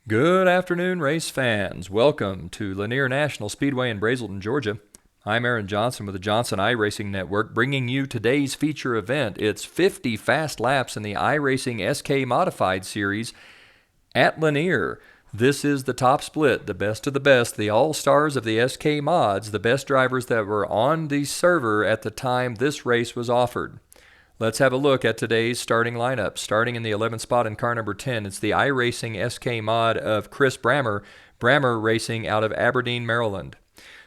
Good afternoon, race fans. Welcome to Lanier National Speedway in Brazelton, Georgia. I'm Aaron Johnson with the Johnson iRacing Network, bringing you today's feature event. It's 50 fast laps in the iRacing SK Modified Series at Lanier. This is the top split, the best of the best, the all-stars of the SK Mods, the best drivers that were on the server at the time this race was offered. Let's have a look at today's starting lineup. Starting in the 11th spot in car number 10, it's the iRacing SK mod of Chris Brammer racing out of Aberdeen, Maryland.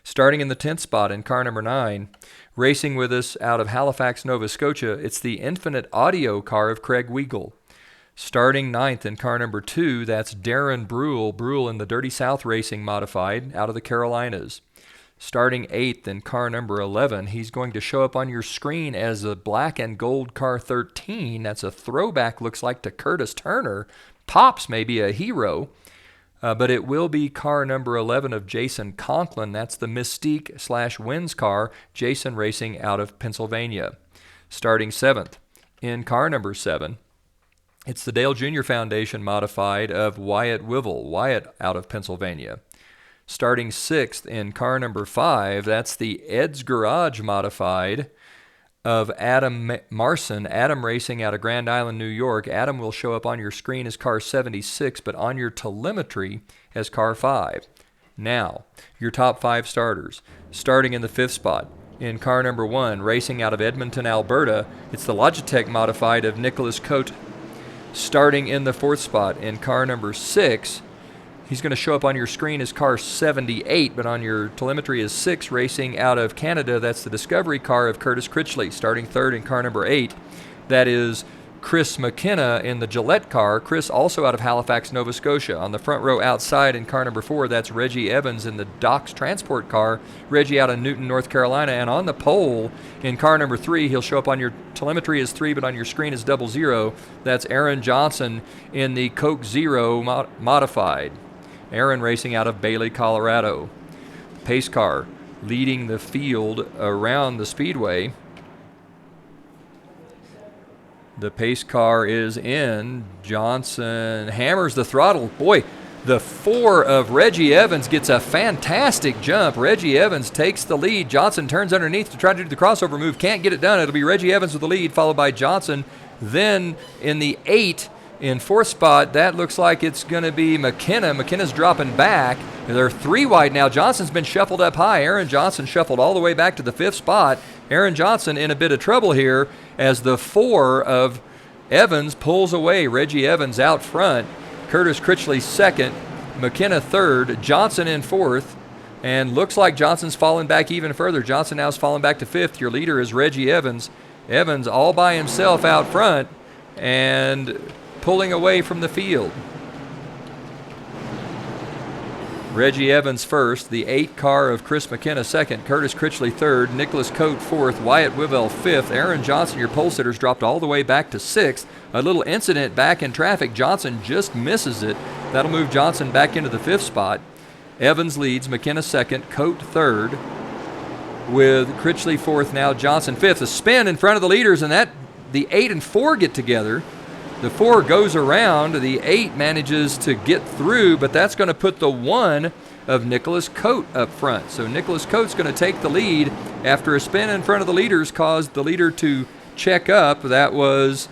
Starting in the 10th spot in car number 9, racing with us out of Halifax, Nova Scotia, it's the Infinite Audio car of Craig Weigel. Starting 9th in car number 2, that's Darren Brule in the Dirty South Racing modified out of the Carolinas. Starting 8th in car number 11, he's going to show up on your screen as a black and gold car 13. That's a throwback, looks like, to Curtis Turner. Pops may be a hero, but it will be car number 11 of Jason Conklin. That's the Mystique/Wins car, Jason racing out of Pennsylvania. Starting 7th in car number 7, it's the Dale Jr. Foundation modified of Wyatt Wyatt out of Pennsylvania. Starting 6th in car number 5, that's the Ed's Garage modified of Adam Marson, Adam racing out of Grand Island, New York. Adam will show up on your screen as car 76, but on your telemetry as car 5. Now, your top 5 starters. Starting in the 5th spot in car number 1, racing out of Edmonton, Alberta, it's the Logitech modified of Nicholas Cote. Starting in the 4th spot in car number 6, he's going to show up on your screen as car 78, but on your telemetry is 6, racing out of Canada. That's the Discovery car of Curtis Critchley. Starting 3rd in car number 8, that is Chris McKenna in the Gillette car. Chris also out of Halifax, Nova Scotia. On the front row outside in car number 4, that's Reggie Evans in the Docks Transport car. Reggie out of Newton, North Carolina. And on the pole in car number 3, he'll show up on your telemetry as 3, but on your screen is 00. That's Aaron Johnson in the Coke Zero modified. Aaron racing out of Bailey, Colorado. Pace car leading the field around the speedway. The pace car is in. Johnson hammers the throttle. Boy, the 4 of Reggie Evans gets a fantastic jump. Reggie Evans takes the lead. Johnson turns underneath to try to do the crossover move. Can't get it done. It'll be Reggie Evans with the lead, followed by Johnson. Then in the 8, in 4th spot, that looks like it's going to be McKenna. McKenna's dropping back. They're 3 wide now. Johnson's been shuffled up high. Aaron Johnson shuffled all the way back to the 5th spot. Aaron Johnson in a bit of trouble here as the 4 of Evans pulls away. Reggie Evans out front. Curtis Critchley 2nd. McKenna 3rd. Johnson in 4th. And looks like Johnson's fallen back even further. Johnson now's fallen back to 5th. Your leader is Reggie Evans. Evans all by himself out front and pulling away from the field. Reggie Evans 1st, the 8 car of Chris McKenna 2nd, Curtis Critchley 3rd, Nicholas Cote 4th, Wyatt Wivell 5th, Aaron Johnson, your pole sitters, dropped all the way back to 6th. A little incident back in traffic. Johnson just misses it. That'll move Johnson back into the 5th spot. Evans leads, McKenna 2nd, Cote 3rd, with Critchley 4th, now Johnson 5th. A spin in front of the leaders, and that the 8 and 4 get together. The 4 goes around. The 8 manages to get through, but that's going to put the 1 of Nicholas Cote up front. So Nicholas Cote's going to take the lead after a spin in front of the leaders caused the leader to check up. That was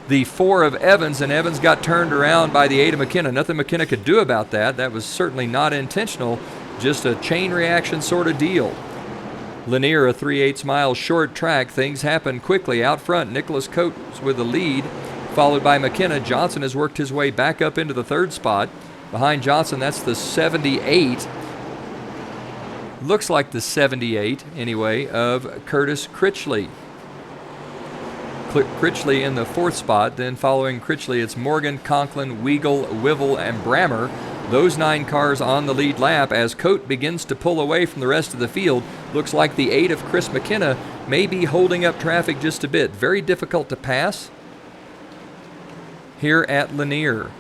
the 4 of Evans, and Evans got turned around by the 8 of McKenna. Nothing McKenna could do about that. That was certainly not intentional, just a chain reaction sort of deal. Lanier, a 3/8 mile short track. Things happen quickly. Out front, Nicholas Cote's with the lead, followed by McKenna. Johnson has worked his way back up into the 3rd spot. Behind Johnson, that's the 78. Looks like the 78, anyway, of Curtis Critchley. Critchley in the 4th spot. Then following Critchley, it's Morgan, Conklin, Weigel, Wivell, and Brammer. Those 9 cars on the lead lap as Cote begins to pull away from the rest of the field. Looks like the 8 of Chris McKenna may be holding up traffic just a bit. Very difficult to pass here at Lanier.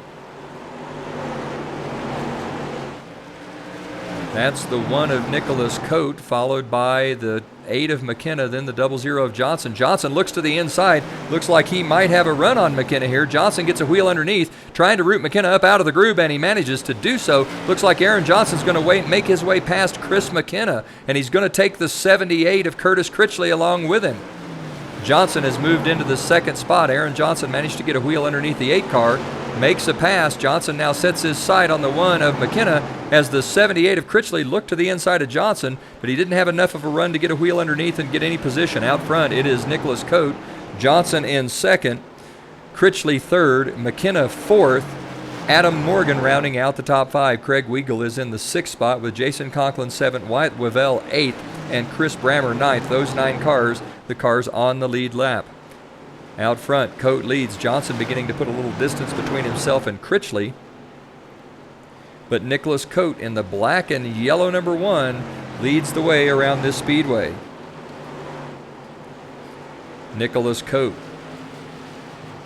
That's the 1 of Nicholas Cote, followed by the 8 of McKenna, then the 00 of Johnson. Johnson looks to the inside. Looks like he might have a run on McKenna here. Johnson gets a wheel underneath, trying to root McKenna up out of the groove, and he manages to do so. Looks like Aaron Johnson's going to make his way past Chris McKenna, and he's going to take the 78 of Curtis Critchley along with him. Johnson has moved into the second spot. Aaron Johnson managed to get a wheel underneath the 8 car, makes a pass. Johnson now sets his sight on the 1 of McKenna as the 78 of Critchley looked to the inside of Johnson, but he didn't have enough of a run to get a wheel underneath and get any position. Out front, it is Nicholas Cote. Johnson in second, Critchley third, McKenna fourth, Adam Morgan rounding out the top 5. Craig Weigel is in the 6th spot with Jason Conklin 7th, Wyatt Wavell 8th, and Chris Brammer 9th. Those 9 cars, the cars on the lead lap. Out front, Cote leads. Johnson beginning to put a little distance between himself and Critchley. But Nicholas Cote in the black and yellow number 1 leads the way around this speedway. Nicholas Cote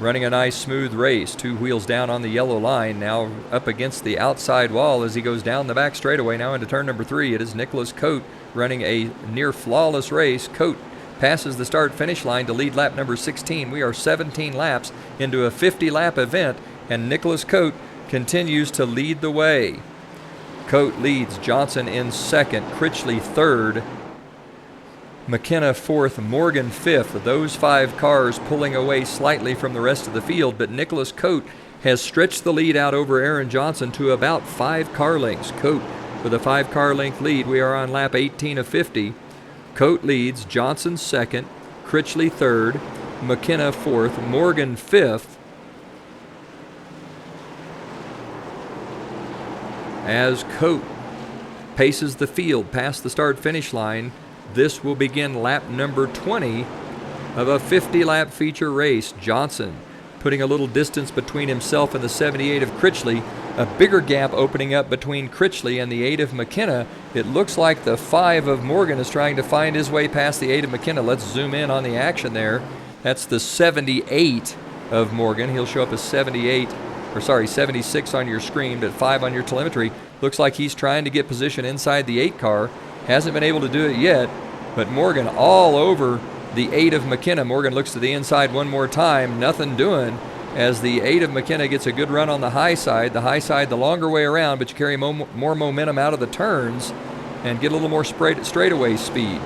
running a nice smooth race. 2 wheels down on the yellow line, now up against the outside wall as he goes down the back straightaway now into turn number 3. It is Nicholas Cote running a near flawless race. Cote passes the start-finish line to lead lap number 16. We are 17 laps into a 50-lap event, and Nicholas Cote continues to lead the way. Cote leads, Johnson in second, Critchley third, McKenna fourth, Morgan fifth. Those 5 cars pulling away slightly from the rest of the field, but Nicholas Cote has stretched the lead out over Aaron Johnson to about 5 car lengths. Cote with a 5 car length lead. We are on lap 18 of 50. Cote leads, Johnson second, Critchley third, McKenna fourth, Morgan fifth. As Cote paces the field past the start-finish line, this will begin lap number 20 of a 50-lap feature race. Johnson putting a little distance between himself and the 78 of Critchley. A bigger gap opening up between Critchley and the 8 of McKenna. It looks like the 5 of Morgan is trying to find his way past the 8 of McKenna. Let's zoom in on the action there. That's the 78 of Morgan. He'll show up as 76 on your screen, but 5 on your telemetry. Looks like he's trying to get position inside the 8 car. Hasn't been able to do it yet, but Morgan all over the 8 of McKenna. Morgan looks to the inside one more time. Nothing doing as the 8 of McKenna gets a good run on the high side. The high side the longer way around, but you carry more momentum out of the turns and get a little more straightaway speed.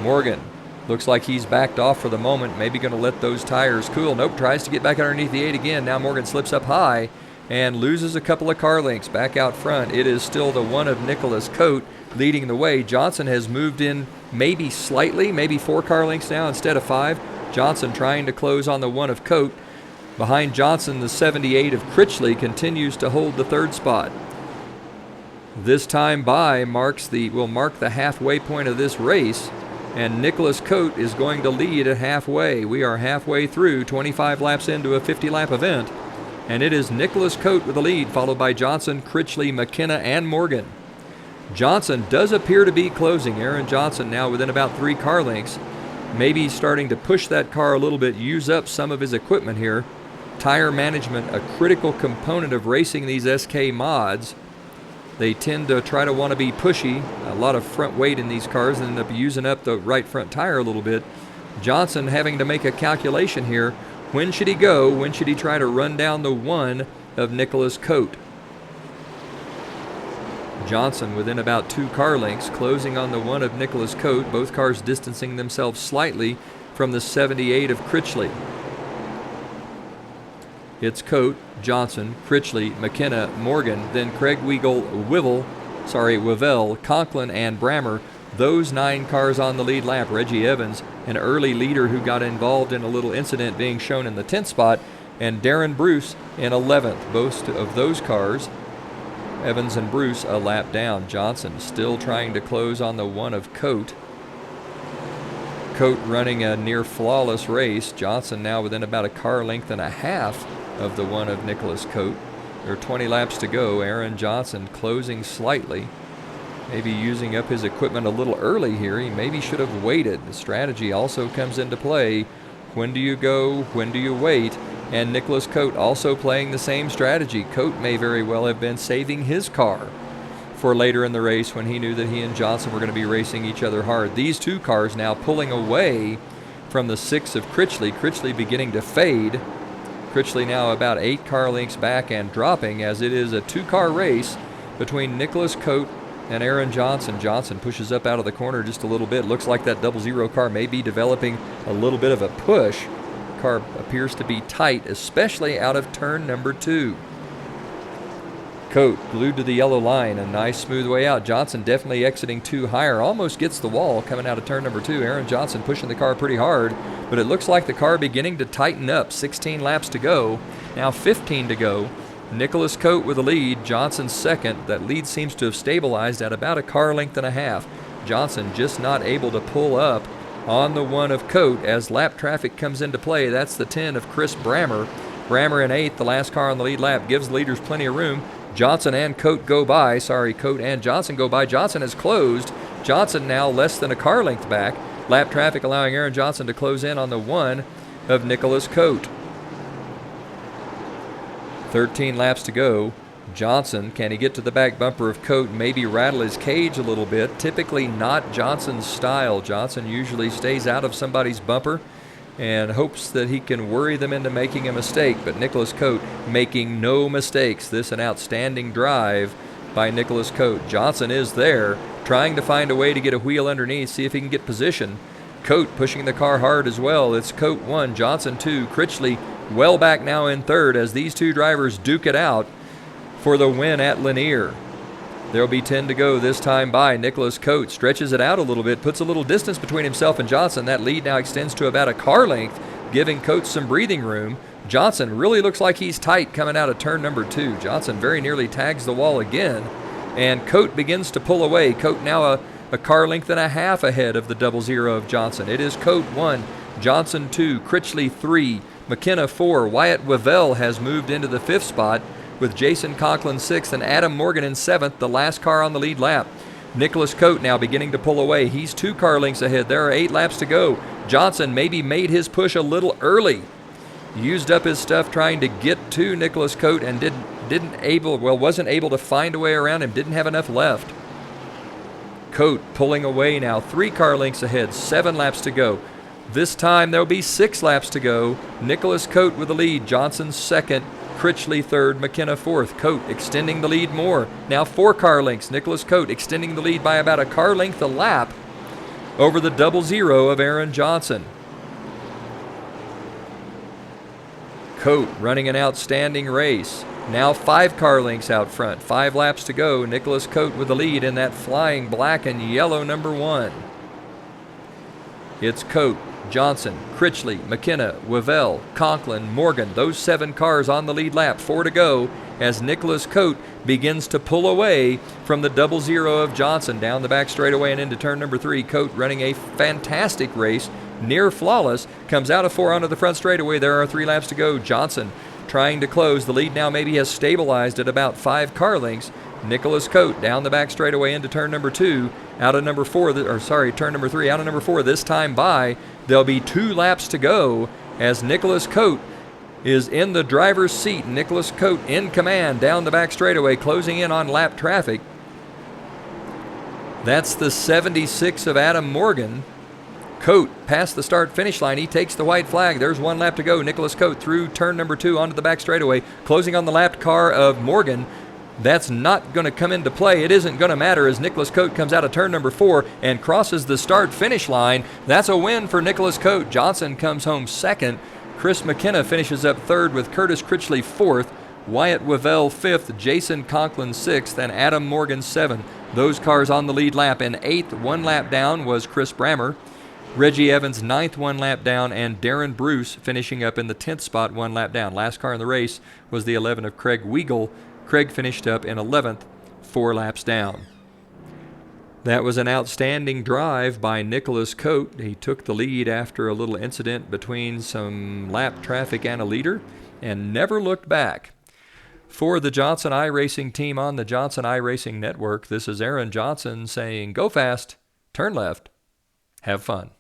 Morgan looks like he's backed off for the moment, maybe going to let those tires cool. Nope, tries to get back underneath the 8 again. Now Morgan slips up high and loses a couple of car lengths back out front. It is still the 1 of Nicholas Cote leading the way. Johnson has moved in maybe slightly, maybe 4 car lengths now instead of 5. Johnson trying to close on the 1 of Cote. Behind Johnson, the 78 of Critchley continues to hold the 3rd spot. This time by will mark the halfway point of this race, and Nicholas Cote is going to lead at halfway. We are halfway through, 25 laps into a 50-lap event, and it is Nicholas Cote with the lead, followed by Johnson, Critchley, McKenna, and Morgan. Johnson does appear to be closing. Aaron Johnson now within about 3 car lengths. Maybe starting to push that car a little bit, use up some of his equipment here. Tire management, a critical component of racing these SK mods. They tend to try to want to be pushy, a lot of front weight in these cars, and end up using up the right front tire a little bit. Johnson having to make a calculation here. When should he go? When should he try to run down the 1 of Nicholas Cote? Johnson within about 2 car lengths, closing on the 1 of Nicholas Cote, both cars distancing themselves slightly from the 78 of Critchley. It's Cote, Johnson, Critchley, McKenna, Morgan, then Craig Weigel, Wavell, Conklin, and Brammer. Those 9 cars on the lead lap. Reggie Evans, an early leader who got involved in a little incident, being shown in the 10th spot, and Darren Bruce in 11th. Both of those cars, Evans and Bruce, a lap down. Johnson still trying to close on the 1 of Cote. Cote running a near flawless race. Johnson now within about a car length and a half of the 1 of Nicholas Cote. There are 20 laps to go. Aaron Johnson closing slightly. Maybe using up his equipment a little early here. He maybe should have waited. The strategy also comes into play. When do you go? When do you wait? And Nicholas Cote also playing the same strategy. Cote may very well have been saving his car for later in the race when he knew that he and Johnson were going to be racing each other hard. These two cars now pulling away from the 6 of Critchley. Critchley beginning to fade. Critchley now about 8 car lengths back and dropping, as it is a 2-car race between Nicholas Cote and Aaron Johnson. Johnson pushes up out of the corner just a little bit. Looks like that 00 car may be developing a little bit of a push. Car appears to be tight, especially out of turn number 2. Cote glued to the yellow line, a nice smooth way out. Johnson definitely exiting 2 higher, almost gets the wall coming out of turn number 2. Aaron Johnson pushing the car pretty hard, but it looks like the car beginning to tighten up. 16 laps to go, now 15 to go. Nicholas Cote with the lead, Johnson second. That lead seems to have stabilized at about a car length and a half. Johnson just not able to pull up on the 1 of Cote as lap traffic comes into play. That's the 10 of Chris Brammer. Brammer in 8th, the last car on the lead lap, gives the leaders plenty of room. Johnson and Cote go by. Cote and Johnson go by. Johnson has closed. Johnson now less than a car length back. Lap traffic allowing Aaron Johnson to close in on the 1 of Nicholas Cote. 13 laps to go. Johnson, can he get to the back bumper of Cote, maybe rattle his cage a little bit? Typically not Johnson's style. Johnson usually stays out of somebody's bumper and hopes that he can worry them into making a mistake. But Nicholas Cote making no mistakes. This an outstanding drive by Nicholas Cote. Johnson is there, trying to find a way to get a wheel underneath, see if he can get position. Cote pushing the car hard as well. It's Cote 1, Johnson 2, Critchley well back now in 3rd as these two drivers duke it out for the win at Lanier. There'll be 10 to go this time by. Nicholas Cote stretches it out a little bit, puts a little distance between himself and Johnson. That lead now extends to about a car length, giving Cote some breathing room. Johnson really looks like he's tight coming out of turn number 2. Johnson very nearly tags the wall again, and Cote begins to pull away. Cote now a car length and a half ahead of the 00 of Johnson. It is Cote 1, Johnson 2, Critchley 3, McKenna 4. Wyatt Wavell has moved into the 5th spot with Jason Conklin 6th and Adam Morgan in 7th, the last car on the lead lap. Nicholas Cote now beginning to pull away. He's 2 car lengths ahead. There are 8 laps to go. Johnson maybe made his push a little early. Used up his stuff trying to get to Nicholas Cote and wasn't able to find a way around him. Didn't have enough left. Cote pulling away now. 3 car lengths ahead. 7 laps to go. This time there'll be 6 laps to go. Nicholas Cote with the lead. Johnson second. Critchley 3rd, McKenna 4th. Cote extending the lead more. Now 4 car lengths. Nicholas Cote extending the lead by about a car length a lap over the 00 of Aaron Johnson. Cote running an outstanding race. Now 5 car lengths out front. 5 laps to go. Nicholas Cote with the lead in that flying black and yellow number 1. It's Cote, Johnson, Critchley, McKenna, Wavell, Conklin, Morgan. Those 7 cars on the lead lap. 4 to go as Nicholas Cote begins to pull away from the 00 of Johnson down the back straightaway and into turn number 3. Cote running a fantastic race, near flawless. Comes out of 4 onto the front straightaway. There are 3 laps to go. Johnson trying to close. The lead now maybe has stabilized at about 5 car lengths. Nicholas Cote down the back straightaway into turn number 2, out of turn number 3, out of number 4 this time by. There'll be 2 laps to go as Nicholas Cote is in the driver's seat. Nicholas Cote in command down the back straightaway, closing in on lap traffic. That's the 76 of Adam Morgan. Cote past the start-finish line. He takes the white flag. There's 1 lap to go. Nicholas Cote through turn number 2 onto the back straightaway, closing on the lapped car of Morgan. That's not going to come into play. It isn't going to matter as Nicholas Cote comes out of turn number 4 and crosses the start-finish line. That's a win for Nicholas Cote. Johnson comes home second. Chris McKenna finishes up third with Curtis Critchley 4th, Wyatt Wavell 5th, Jason Conklin 6th, and Adam Morgan 7th. Those cars on the lead lap. In 8th, 1 lap down was Chris Brammer. Reggie Evans 9th, 1 lap down, and Darren Bruce finishing up in the 10th spot, 1 lap down. Last car in the race was the 11 of Craig Weigel. Craig finished up in 11th, 4 laps down. That was an outstanding drive by Nicholas Cote. He took the lead after a little incident between some lap traffic and a leader and never looked back. For the Johnson iRacing team on the Johnson iRacing Network, this is Aaron Johnson saying, go fast, turn left, have fun.